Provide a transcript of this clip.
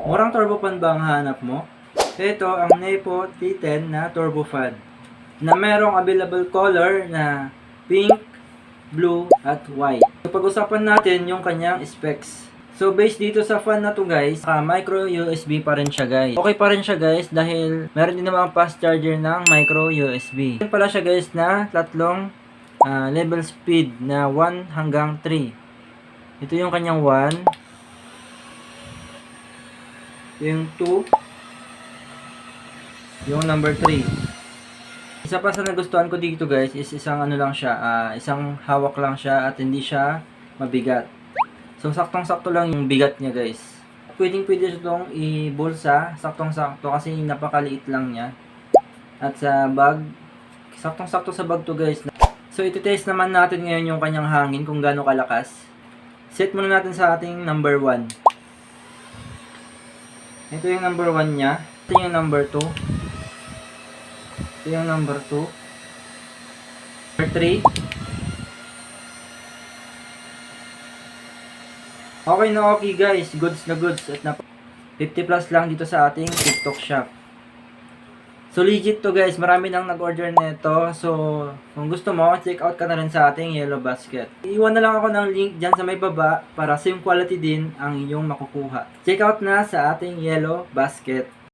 Murang turbo fan ba ang hanap mo? Ito ang Nepo T10 na turbo fan na merong available color na pink, blue, at white. So, pag-usapan natin yung kanyang specs. So, based dito sa fan na to guys, micro USB pa rin siya guys. Okay pa rin siya guys dahil meron din namang fast charger ng micro USB. Meron pala siya guys na tatlong level speed na 1 hanggang 3. Ito yung kanyang 1. Ito yung 2. Yung number 3. Isa pa sa nagustuhan ko dito guys is isang ano lang siya, isang hawak lang siya at hindi siya mabigat. So saktong-sakto lang yung bigat niya guys. Pwedeng-pwede itong i-bulsa, saktong-sakto kasi napakaliit lang niya. At sa bag, saktong-sakto sa bag to guys. So iti-test naman natin ngayon yung kanyang hangin kung gaano kalakas. Set muna natin sa ating number 1. Ito yung number 1 niya. Ito yung number 2. Ito yung number 2. Number 3. Okay na okay guys. Goods na goods. At 50 plus lang dito sa ating TikTok shop. So legit to guys. Marami nang nag-order nito. So kung gusto mo, check out ka na rin sa ating Yellow Basket. Iwan na lang ako ng link dyan sa may baba para same quality din ang iyong makukuha. Check out na sa ating Yellow Basket.